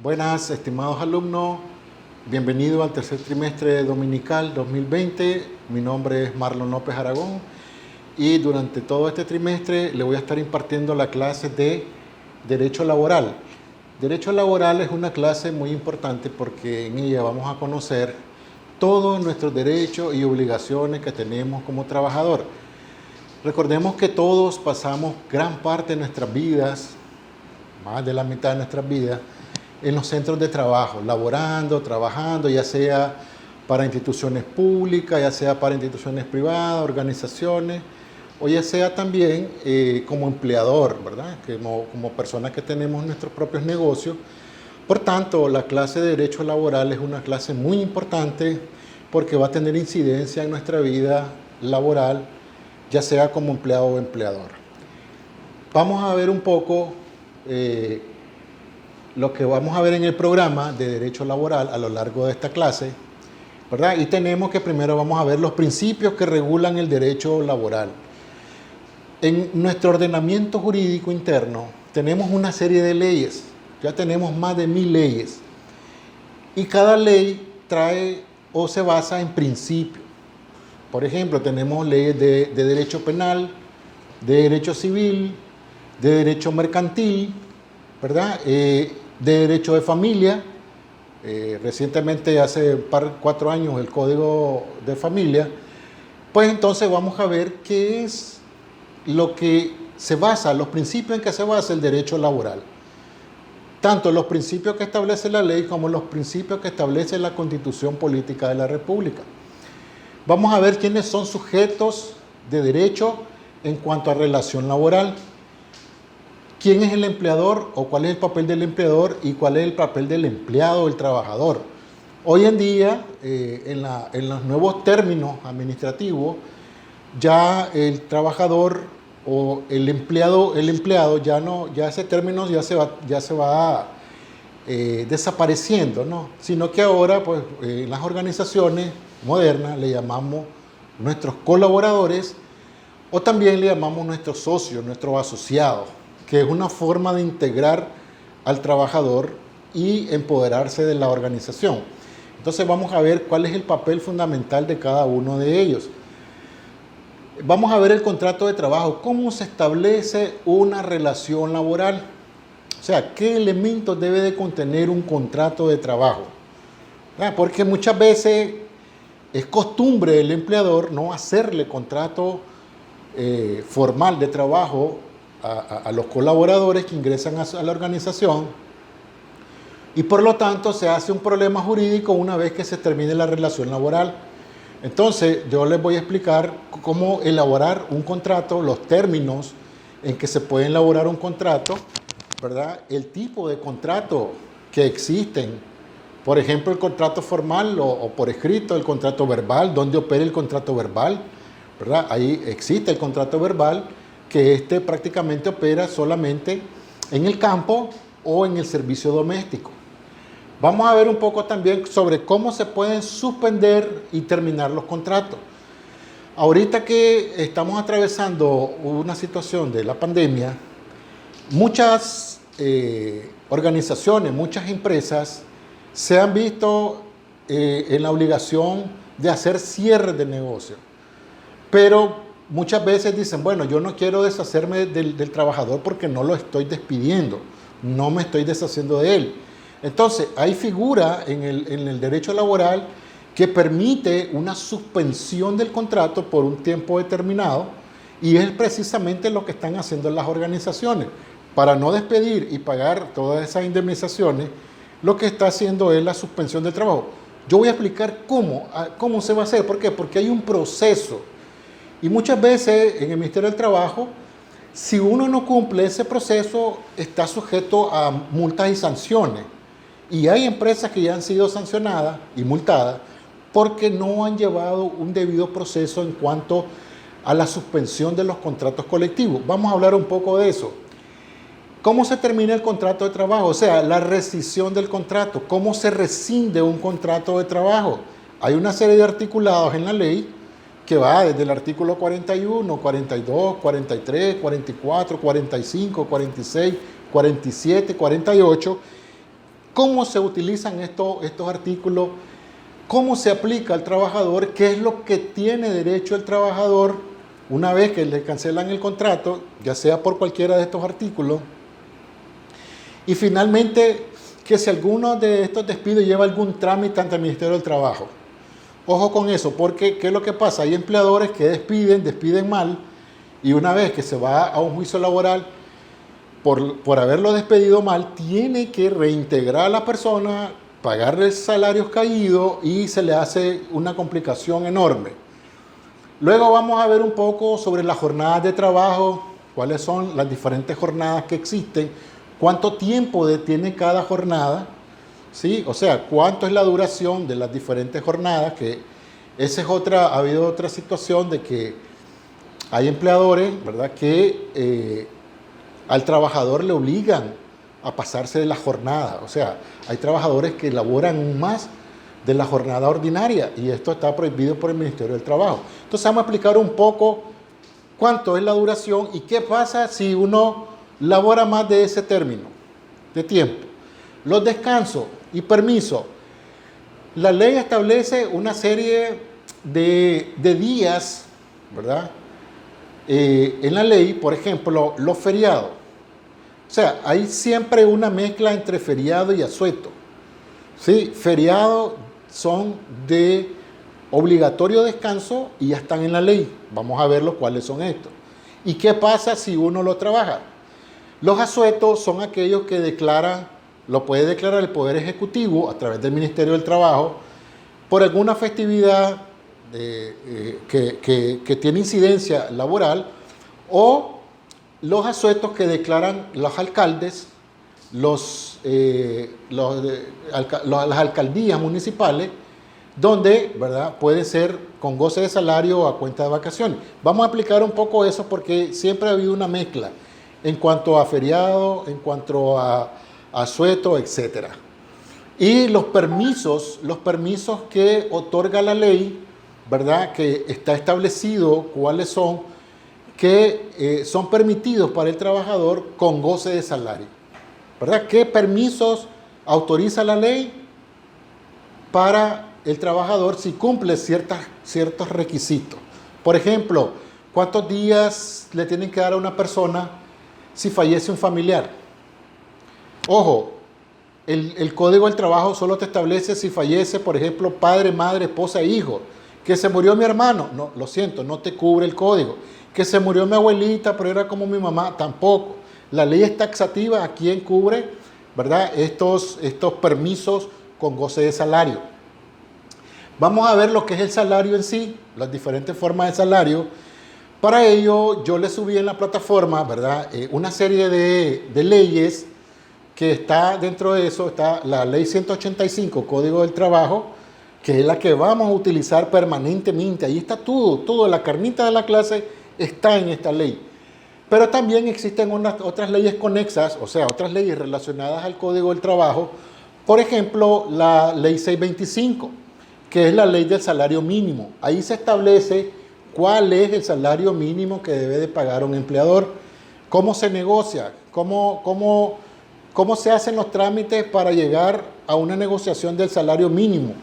Buenas, estimados alumnos. Bienvenido al tercer trimestre dominical 2020. Mi nombre es Marlon López Aragón y durante todo este trimestre le voy a estar impartiendo la clase de Derecho Laboral. Derecho Laboral es una clase muy importante porque en ella vamos a conocer todos nuestros derechos y obligaciones que tenemos como trabajador. Recordemos que todos pasamos gran parte de nuestras vidas, más de la mitad de nuestras vidas, en los centros de trabajo, laborando, trabajando, ya sea para instituciones públicas, ya sea para instituciones privadas, organizaciones, o ya sea también como empleador, ¿verdad? Como personas que tenemos nuestros propios negocios. Por tanto, la clase de Derecho Laboral es una clase muy importante porque va a tener incidencia en nuestra vida laboral, ya sea como empleado o empleador. Vamos a ver un poco lo que vamos a ver en el programa de Derecho Laboral a lo largo de esta clase, ¿verdad? Y tenemos que primero vamos a ver los principios que regulan el derecho laboral. En nuestro ordenamiento jurídico interno tenemos una serie de leyes, ya tenemos más de 1000 leyes, y cada ley trae o se basa en principios. Por ejemplo, tenemos leyes de derecho penal, de derecho civil, de derecho mercantil, ¿verdad? De derecho de familia. Recientemente, hace 4 años, el Código de Familia. Pues entonces vamos a ver qué es lo que se basa, los principios en que se basa el derecho laboral. Tanto los principios que establece la ley como los principios que establece la Constitución Política de la República. Vamos a ver quiénes son sujetos de derecho en cuanto a relación laboral. ¿Quién es el empleador o cuál es el papel del empleador y cuál es el papel del empleado o el trabajador? Hoy en día, en los nuevos términos administrativos, ya el trabajador o el empleado ya ese término ya se va desapareciendo, ¿no? Sino que ahora, pues, las organizaciones modernas le llamamos nuestros colaboradores o también le llamamos nuestros socios, nuestros asociados, que es una forma de integrar al trabajador y empoderarse de la organización. Entonces vamos a ver cuál es el papel fundamental de cada uno de ellos. Vamos a ver el contrato de trabajo, cómo se establece una relación laboral. O sea, qué elementos debe de contener un contrato de trabajo. Porque muchas veces es costumbre del empleador no hacerle contrato formal de trabajo a los colaboradores que ingresan a la organización, y por lo tanto se hace un problema jurídico una vez que se termine la relación laboral. Entonces yo les voy a explicar cómo elaborar un contrato, los términos en que se puede elaborar un contrato, ¿verdad? El tipo de contrato que existen, por ejemplo el contrato formal o por escrito, el contrato verbal, dónde opera el contrato verbal, ¿verdad? Ahí existe el contrato verbal, que prácticamente opera solamente en el campo o en el servicio doméstico. Vamos a ver un poco también sobre cómo se pueden suspender y terminar los contratos. Ahorita que estamos atravesando una situación de la pandemia, muchas organizaciones, muchas empresas se han visto en la obligación de hacer cierre de negocio. Pero muchas veces dicen, bueno, yo no quiero deshacerme del trabajador porque no lo estoy despidiendo, no me estoy deshaciendo de él. Entonces, hay figura en el derecho laboral que permite una suspensión del contrato por un tiempo determinado, y es precisamente lo que están haciendo las organizaciones. Para no despedir y pagar todas esas indemnizaciones, lo que está haciendo es la suspensión del trabajo. Yo voy a explicar cómo se va a hacer. ¿Por qué? Porque hay un proceso. Y muchas veces en el Ministerio del Trabajo, si uno no cumple ese proceso, está sujeto a multas y sanciones. Y hay empresas que ya han sido sancionadas y multadas porque no han llevado un debido proceso en cuanto a la suspensión de los contratos colectivos. Vamos a hablar un poco de eso. ¿Cómo se termina el contrato de trabajo? O sea, la rescisión del contrato. ¿Cómo se rescinde un contrato de trabajo? Hay una serie de articulados en la ley que va desde el artículo 41, 42, 43, 44, 45, 46, 47, 48, cómo se utilizan estos artículos, cómo se aplica al trabajador, qué es lo que tiene derecho el trabajador una vez que le cancelan el contrato, ya sea por cualquiera de estos artículos. Y finalmente, que si alguno de estos despidos lleva algún trámite ante el Ministerio del Trabajo. Ojo con eso, porque ¿qué es lo que pasa? Hay empleadores que despiden mal, y una vez que se va a un juicio laboral por haberlo despedido mal, tiene que reintegrar a la persona, pagarle salarios caídos y se le hace una complicación enorme. Luego vamos a ver un poco sobre las jornadas de trabajo, cuáles son las diferentes jornadas que existen, cuánto tiempo tiene cada jornada, ¿sí? O sea, cuánto es la duración de las diferentes jornadas, que esa es ha habido otra situación de que hay empleadores, ¿verdad?, que al trabajador le obligan a pasarse de la jornada. O sea, hay trabajadores que laboran más de la jornada ordinaria y esto está prohibido por el Ministerio del Trabajo. Entonces vamos a explicar un poco cuánto es la duración y qué pasa si uno labora más de ese término de tiempo. Los descansos y permisos. La ley establece una serie de días, ¿verdad? En la ley, por ejemplo, los feriados. O sea, hay siempre una mezcla entre feriado y asueto. ¿Sí? Feriados son de obligatorio descanso y ya están en la ley. Vamos a ver cuáles son estos. ¿Y qué pasa si uno lo trabaja? Los asuetos son aquellos que lo puede declarar el Poder Ejecutivo a través del Ministerio del Trabajo por alguna festividad que tiene incidencia laboral, o los asuetos que declaran los alcaldes, las alcaldías municipales, donde, ¿verdad?, puede ser con goce de salario o a cuenta de vacaciones. Vamos a explicar un poco eso porque siempre ha habido una mezcla en cuanto a feriado, en cuanto a asueto, etc. Y los permisos que otorga la ley, ¿verdad?, que está establecido cuáles son, que son permitidos para el trabajador con goce de salario, ¿verdad? ¿Qué permisos autoriza la ley para el trabajador si cumple ciertos requisitos? Por ejemplo, ¿cuántos días le tienen que dar a una persona si fallece un familiar? Ojo, el Código del Trabajo solo te establece si fallece, por ejemplo, padre, madre, esposa e hijo. Que se murió mi hermano, no, lo siento, no te cubre el código. Que se murió mi abuelita, pero era como mi mamá, tampoco. La ley es taxativa a quién cubre, ¿verdad?, estos permisos con goce de salario. Vamos a ver lo que es el salario en sí, las diferentes formas de salario. Para ello, yo le subí en la plataforma, ¿verdad?, una serie de leyes que está dentro de eso. Está la Ley 185, Código del Trabajo, que es la que vamos a utilizar permanentemente. Ahí está todo, la carnita de la clase está en esta ley. Pero también existen otras leyes conexas, o sea, otras leyes relacionadas al Código del Trabajo. Por ejemplo, la Ley 625, que es la ley del salario mínimo. Ahí se establece cuál es el salario mínimo que debe de pagar un empleador, cómo se negocia, cómo se hacen los trámites para llegar a una negociación del salario mínimo,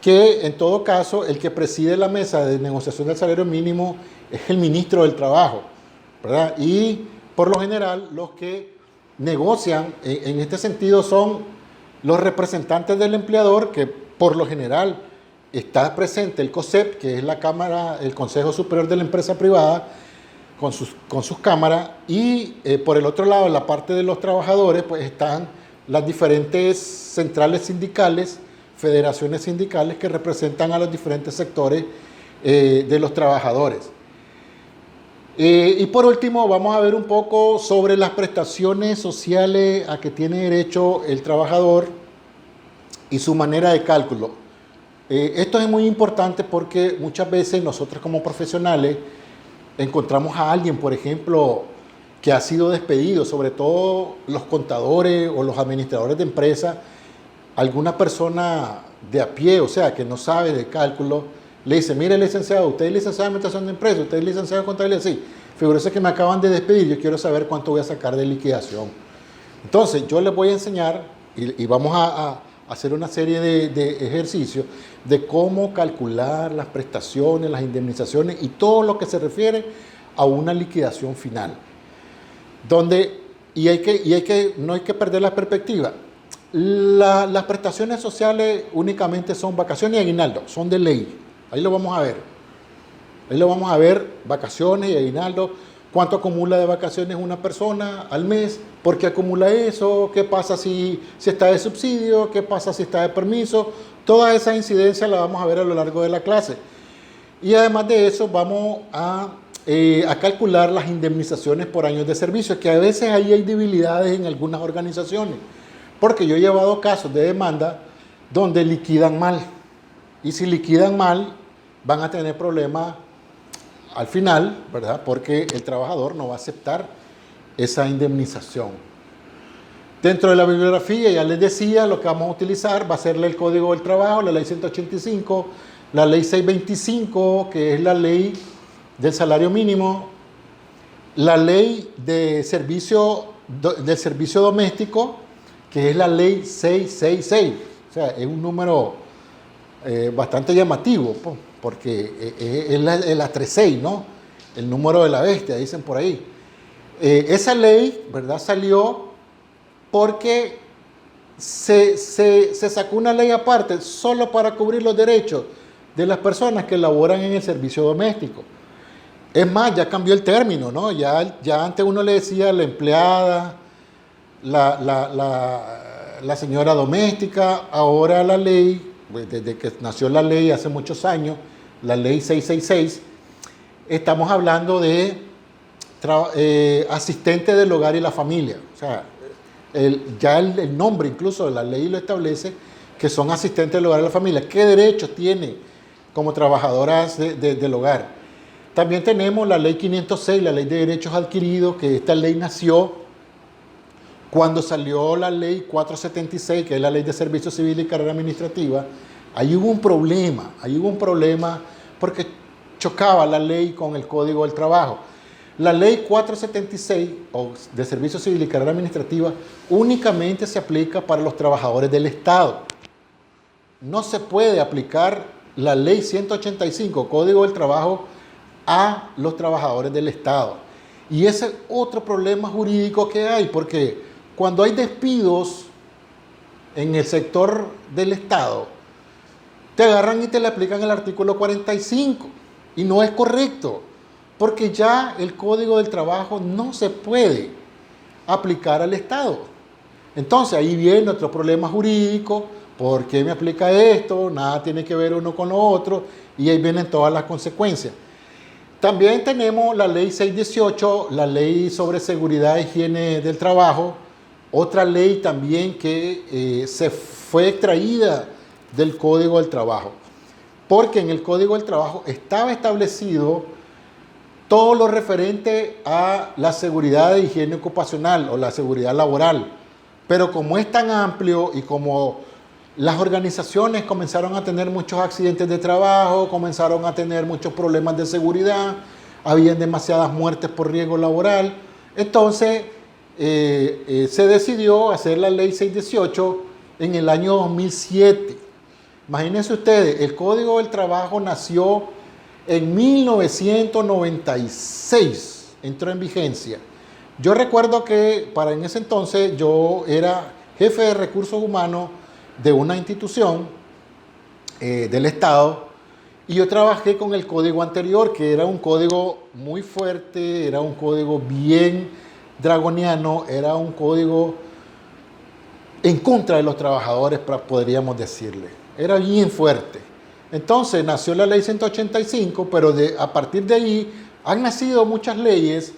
que en todo caso el que preside la mesa de negociación del salario mínimo es el ministro del Trabajo, ¿verdad? Y por lo general los que negocian en este sentido son los representantes del empleador, que por lo general está presente el COSEP, que es la Cámara, el Consejo Superior de la Empresa Privada, con sus cámaras, y por el otro lado, en la parte de los trabajadores, pues están las diferentes centrales sindicales, federaciones sindicales que representan a los diferentes sectores de los trabajadores. Y por último, vamos a ver un poco sobre las prestaciones sociales a que tiene derecho el trabajador y su manera de cálculo. Esto es muy importante porque muchas veces nosotros como profesionales encontramos a alguien, por ejemplo, que ha sido despedido, sobre todo los contadores o los administradores de empresas, alguna persona de a pie, o sea, que no sabe de cálculo, le dice: mire, licenciado, usted es licenciado en administración de empresas, usted es licenciado en contabilidad, sí, figúrese que me acaban de despedir, yo quiero saber cuánto voy a sacar de liquidación. Entonces, yo les voy a enseñar y vamos a hacer una serie de ejercicios de cómo calcular las prestaciones, las indemnizaciones y todo lo que se refiere a una liquidación final. No hay que perder la perspectiva. Las prestaciones sociales únicamente son vacaciones y aguinaldo, son de ley. Ahí lo vamos a ver. Ahí lo vamos a ver, vacaciones y aguinaldo. ¿Cuánto acumula de vacaciones una persona al mes? ¿Por qué acumula eso? ¿Qué pasa si está de subsidio? ¿Qué pasa si está de permiso? Todas esas incidencias las vamos a ver a lo largo de la clase. Y además de eso vamos a calcular las indemnizaciones por años de servicio, que a veces ahí hay debilidades en algunas organizaciones. Porque yo he llevado casos de demanda donde liquidan mal. Y si liquidan mal, van a tener problemas al final, ¿verdad? Porque el trabajador no va a aceptar esa indemnización. Dentro de la bibliografía, ya les decía, lo que vamos a utilizar va a ser el Código del Trabajo, la Ley 185, la Ley 625, que es la ley del salario mínimo, la Ley del servicio doméstico, que es la Ley 666. O sea, es un número bastante llamativo, porque es la 36, ¿no? El número de la bestia, dicen por ahí. Esa ley, ¿verdad?, salió porque se sacó una ley aparte solo para cubrir los derechos de las personas que laboran en el servicio doméstico. Es más, ya cambió el término, ¿no? Ya antes uno le decía la empleada, la señora doméstica. Ahora la ley, desde que nació la ley hace muchos años, la ley 666, estamos hablando de asistente del hogar y la familia. O sea, el nombre incluso de la ley lo establece, que son asistentes del hogar y la familia. ¿Qué derechos tienen como trabajadoras del hogar? También tenemos la ley 506, la ley de derechos adquiridos, que esta ley nació cuando salió la ley 476, que es la ley de servicio civil y carrera administrativa. Ahí hubo un problema porque chocaba la ley con el Código del Trabajo. La ley 476, o de servicio civil y carrera administrativa, únicamente se aplica para los trabajadores del Estado. No se puede aplicar la ley 185, Código del Trabajo, a los trabajadores del Estado. Y ese es otro problema jurídico que hay, porque cuando hay despidos en el sector del Estado, te agarran y te le aplican el artículo 45, y no es correcto, porque ya el Código del Trabajo no se puede aplicar al Estado. Entonces ahí viene otro problema jurídico. ¿Por qué me aplica esto? Nada tiene que ver uno con lo otro, y ahí vienen todas las consecuencias. También tenemos la ley 618, la ley sobre seguridad e higiene del trabajo, otra ley también que se fue extraída del Código del Trabajo, porque en el Código del Trabajo estaba establecido todo lo referente a la seguridad e higiene ocupacional o la seguridad laboral, pero como es tan amplio y como las organizaciones comenzaron a tener muchos accidentes de trabajo, comenzaron a tener muchos problemas de seguridad, habían demasiadas muertes por riesgo laboral, entonces se decidió hacer la ley 618 en el año 2007. Imagínense ustedes, el Código del Trabajo nació en 1996, entró en vigencia. Yo recuerdo que en ese entonces yo era jefe de recursos humanos de una institución del Estado, y yo trabajé con el código anterior, que era un código muy fuerte, era un código bien dragoniano, era un código en contra de los trabajadores, podríamos decirle. Era bien fuerte. Entonces nació la ley 185, pero a partir de ahí han nacido muchas leyes.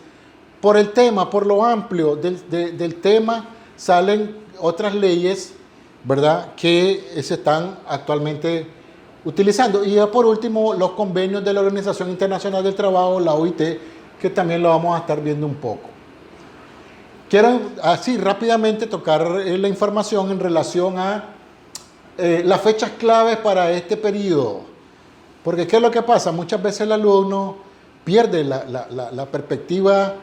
Por el tema, por lo amplio del tema, salen otras leyes, ¿verdad?, que se están actualmente utilizando. Y ya por último, los convenios de la Organización Internacional del Trabajo, la OIT, que también lo vamos a estar viendo un poco. Quiero así rápidamente tocar la información en relación a las fechas claves para este periodo. Porque ¿qué es lo que pasa? Muchas veces el alumno pierde la perspectiva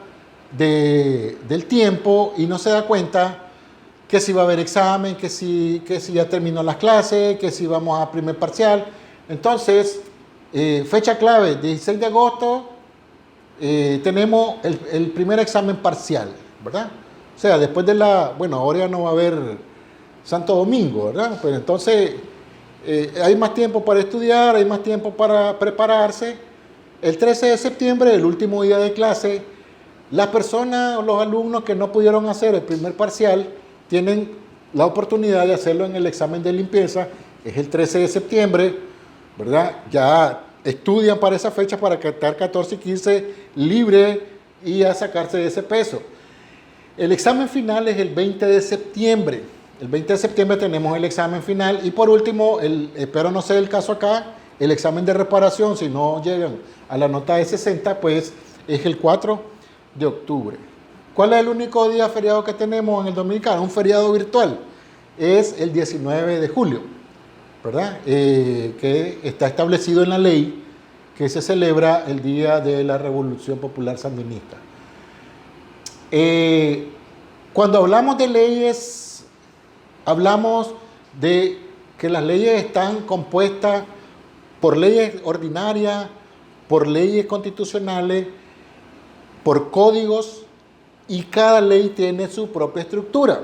del tiempo y no se da cuenta que si va a haber examen, que si ya terminó las clases, que si vamos a primer parcial. Entonces, fecha clave, 16 de agosto, tenemos el primer examen parcial, ¿verdad? O sea, después de bueno, ahora ya no va a haber Santo Domingo, ¿verdad? Pero entonces hay más tiempo para estudiar, hay más tiempo para prepararse. El 13 de septiembre, el último día de clase, las personas o los alumnos que no pudieron hacer el primer parcial tienen la oportunidad de hacerlo en el examen de limpieza, es el 13 de septiembre, ¿verdad? Ya estudian para esa fecha para estar 14 y 15 libre y a sacarse de ese peso. El examen final es el 20 de septiembre. El 20 de septiembre tenemos el examen final y por último, espero no sea el caso acá, el examen de reparación, si no llegan a la nota de 60, pues es el 4 de octubre. ¿Cuál es el único día feriado que tenemos en el Dominicano? Un feriado virtual. Es el 19 de julio, ¿verdad? Que está establecido en la ley que se celebra el Día de la Revolución Popular Sandinista. Cuando hablamos de leyes, hablamos de que las leyes están compuestas por leyes ordinarias, por leyes constitucionales, por códigos, y cada ley tiene su propia estructura.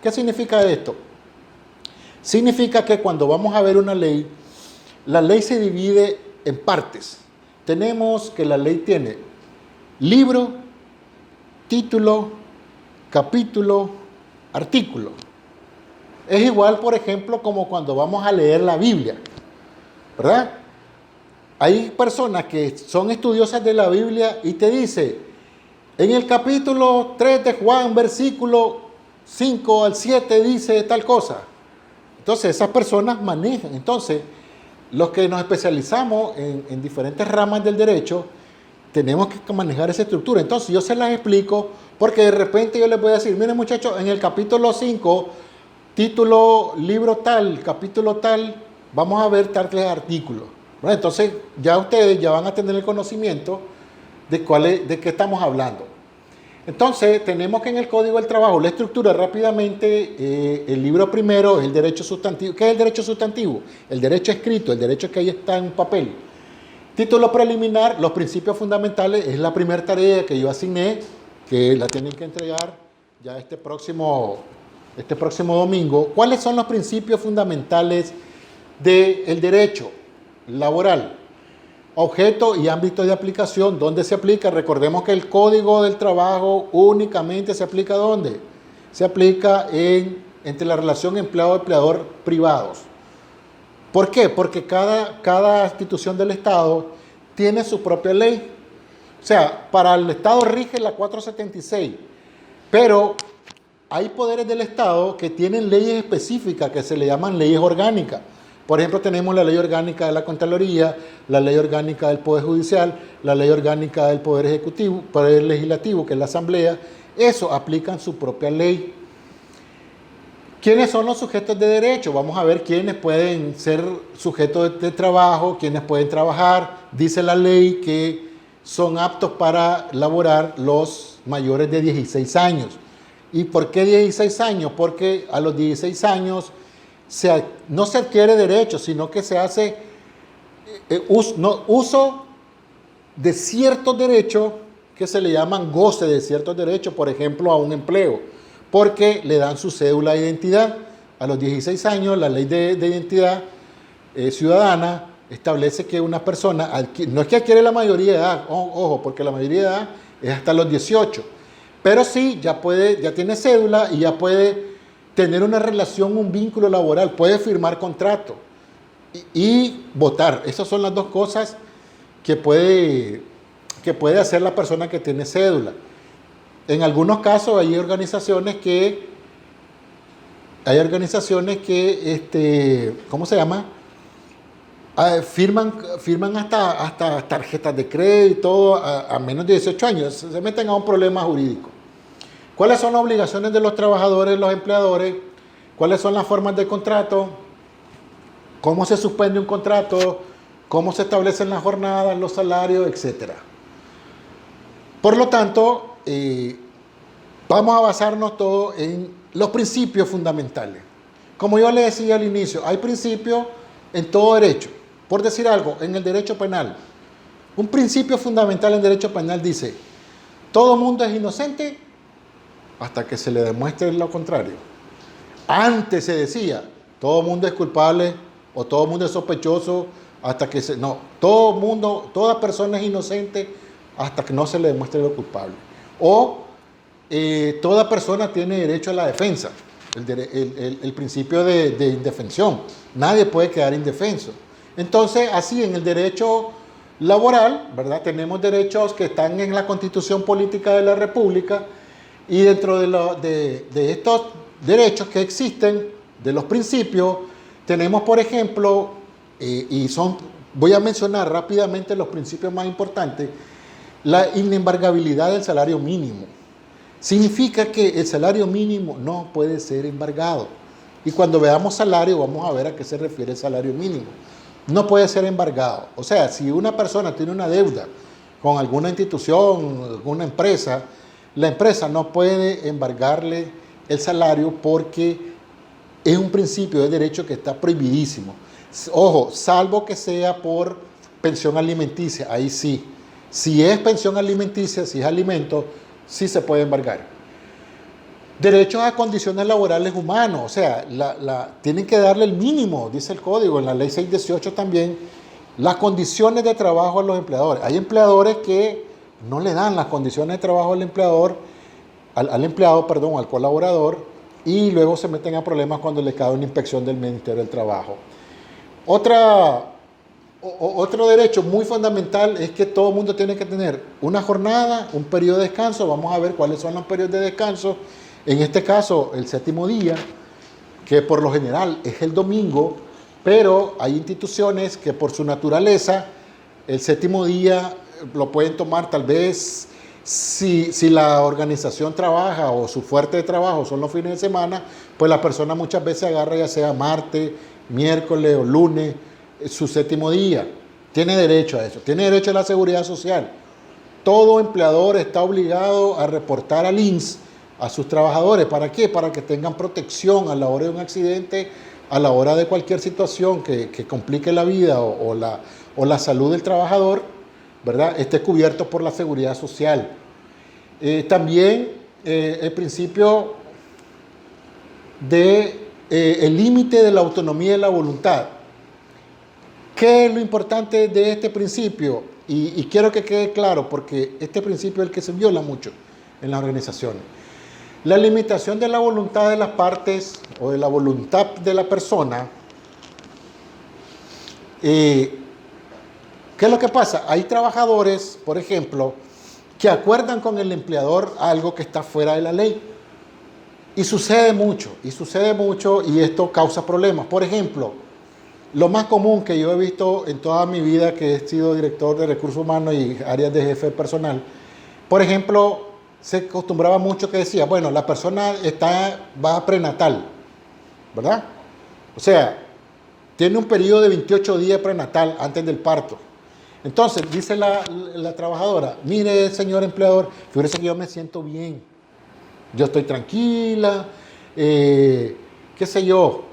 ¿Qué significa esto? Significa que cuando vamos a ver una ley, la ley se divide en partes. Tenemos que la ley tiene libro, título, capítulo, artículo. Es igual, por ejemplo, como cuando vamos a leer la Biblia, ¿verdad? Hay personas que son estudiosas de la Biblia y te dice, en el capítulo 3 de Juan, versículo 5 al 7 dice tal cosa. Entonces esas personas manejan. Entonces los que nos especializamos en diferentes ramas del derecho, tenemos que manejar esa estructura. Entonces yo se las explico porque de repente yo les voy a decir, miren muchachos, en el capítulo 5, título, libro tal, capítulo tal, vamos a ver tales artículos. Bueno, entonces ya ustedes ya van a tener el conocimiento de qué estamos hablando. Entonces tenemos que en el Código del Trabajo, la estructura rápidamente, el libro primero es el derecho sustantivo. ¿Qué es el derecho sustantivo? El derecho escrito, el derecho que ahí está en papel. Título preliminar, los principios fundamentales, es la primera tarea que yo asigné, que la tienen que entregar ya este próximo domingo. ¿Cuáles son los principios fundamentales del derecho laboral? Objeto y ámbito de aplicación, ¿dónde se aplica? Recordemos que el Código del Trabajo únicamente se aplica ¿dónde? Se aplica entre la relación empleado-empleador privados. ¿Por qué? Porque cada institución del Estado tiene su propia ley. O sea, para el Estado rige la 476, pero hay poderes del Estado que tienen leyes específicas que se le llaman leyes orgánicas. Por ejemplo, tenemos la ley orgánica de la Contraloría, la ley orgánica del Poder Judicial, la ley orgánica del Poder Ejecutivo, Poder Legislativo, que es la Asamblea. Eso aplican su propia ley. ¿Quiénes son los sujetos de derecho? Vamos a ver quiénes pueden ser sujetos de trabajo, quiénes pueden trabajar. Dice la ley que son aptos para laborar los mayores de 16 años. ¿Y por qué 16 años? Porque a los 16 años no se adquiere derecho, sino que se hace uso de ciertos derechos que se le llaman goce de ciertos derechos, por ejemplo, a un empleo, porque le dan su cédula de identidad. A los 16 años, la ley de identidad ciudadana establece que una persona, no es que adquiere la mayoría de edad, ojo, porque la mayoría de edad es hasta los 18, pero sí, ya tiene cédula y ya puede tener una relación, un vínculo laboral, puede firmar contrato y votar. Esas son las dos cosas que puede hacer la persona que tiene cédula. En algunos casos hay organizaciones que ¿cómo se llama? Firman hasta tarjetas de crédito a menos de 18 años, se meten a un problema jurídico. ¿Cuáles son las obligaciones de los trabajadores, los empleadores? ¿Cuáles son las formas de contrato? ¿Cómo se suspende un contrato? ¿Cómo se establecen las jornadas, los salarios, etcétera? Por lo tanto, Vamos a basarnos todo en los principios fundamentales. Como yo le decía al inicio, hay principios en todo derecho. Por decir algo, en el derecho penal, un principio fundamental en derecho penal dice, todo mundo es inocente hasta que se le demuestre lo contrario. Antes se decía, todo mundo es culpable o todo mundo es sospechoso hasta que se... No, todo mundo, toda persona es inocente hasta que no se le demuestre lo culpable. O toda persona tiene derecho a la defensa, el principio de indefensión. Nadie puede quedar indefenso. Entonces, así en el derecho laboral, ¿verdad? Tenemos derechos que están en la Constitución Política de la República y dentro de estos derechos que existen, de los principios, tenemos, por ejemplo, voy a mencionar rápidamente los principios más importantes, la inembargabilidad del salario mínimo. Significa que el salario mínimo no puede ser embargado. Y cuando veamos salario, vamos a ver a qué se refiere el salario mínimo. No puede ser embargado. O sea, si una persona tiene una deuda con alguna institución, alguna empresa, la empresa no puede embargarle el salario porque es un principio de derecho que está prohibidísimo. Ojo, salvo que sea por pensión alimenticia, ahí sí. Si es pensión alimenticia, si es alimento, sí se puede embargar. Derechos a condiciones laborales humanos, o sea, tienen que darle el mínimo, dice el código, en la ley 618 también, las condiciones de trabajo a los empleadores. Hay empleadores que no le dan las condiciones de trabajo al empleador, al colaborador, y luego se meten a problemas cuando le cae una inspección del Ministerio del Trabajo. Otro derecho muy fundamental es que todo el mundo tiene que tener una jornada, un periodo de descanso. Vamos a ver cuáles son los periodos de descanso. En este caso, el séptimo día, que por lo general es el domingo, pero hay instituciones que por su naturaleza, el séptimo día lo pueden tomar tal vez si la organización trabaja o su fuerte de trabajo son los fines de semana, pues la persona muchas veces agarra ya sea martes, miércoles o lunes, su séptimo día. Tiene derecho a eso. Tiene derecho a la seguridad social. Todo empleador está obligado a reportar al INSS a sus trabajadores. ¿Para qué? Para que tengan protección a la hora de un accidente, a la hora de cualquier situación que complique la vida o la salud del trabajador, ¿verdad? Esté cubierto por la seguridad social. También el principio el límite de la autonomía y la voluntad. ¿Qué es lo importante de este principio? Y quiero que quede claro, porque este principio es el que se viola mucho en las organizaciones. La limitación de la voluntad de las partes o de la voluntad de la persona. ¿Qué es lo que pasa? Hay trabajadores, por ejemplo, que acuerdan con el empleador algo que está fuera de la ley. Y sucede mucho, y esto causa problemas. Por ejemplo, lo más común que yo he visto en toda mi vida que he sido director de recursos humanos y áreas de jefe personal, por ejemplo, se acostumbraba mucho que decía, bueno, la persona va a prenatal, ¿verdad? O sea, tiene un periodo de 28 días prenatal antes del parto. Entonces, dice la trabajadora, mire, señor empleador, fíjese que yo me siento bien, yo estoy tranquila, qué sé yo,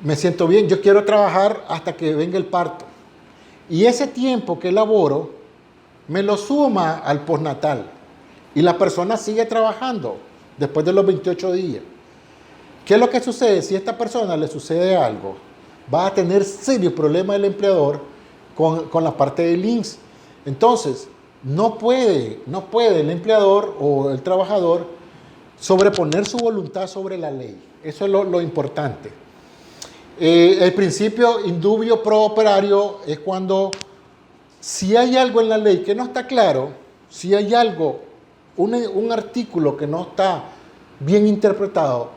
me siento bien, yo quiero trabajar hasta que venga el parto. Y ese tiempo que laboro, me lo suma al postnatal. Y la persona sigue trabajando después de los 28 días. ¿Qué es lo que sucede? Si a esta persona le sucede algo, va a tener serios problemas el empleador con la parte del INSS. Entonces, no puede el empleador o el trabajador sobreponer su voluntad sobre la ley. Eso es lo importante. El principio indubio pro operario es cuando, si hay algo en la ley que no está claro, si hay algo, un artículo que no está bien interpretado,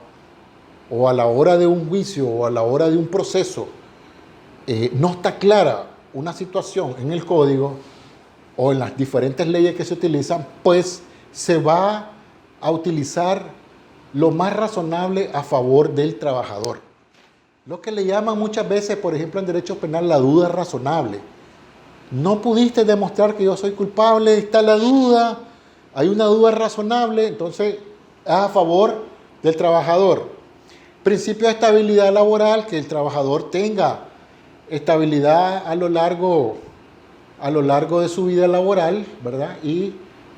o a la hora de un juicio o a la hora de un proceso, no está clara una situación en el código o en las diferentes leyes que se utilizan, pues se va a utilizar lo más razonable a favor del trabajador. Lo que le llaman muchas veces, por ejemplo, en derecho penal, la duda razonable. No pudiste demostrar que yo soy culpable, está la duda, hay una duda razonable, entonces es a favor del trabajador. Principio de estabilidad laboral, que el trabajador tenga estabilidad a lo largo de su vida laboral, ¿verdad? Y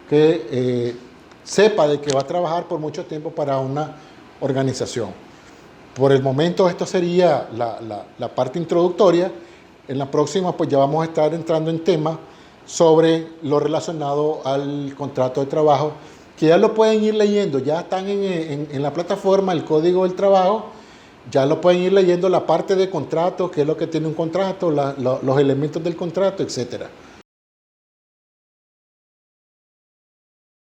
que sepa de que va a trabajar por mucho tiempo para una organización. Por el momento esto sería la parte introductoria. En la próxima pues ya vamos a estar entrando en temas sobre lo relacionado al contrato de trabajo, que ya lo pueden ir leyendo, ya están en la plataforma, el código del trabajo, ya lo pueden ir leyendo la parte de contrato, qué es lo que tiene un contrato, los elementos del contrato, etcétera.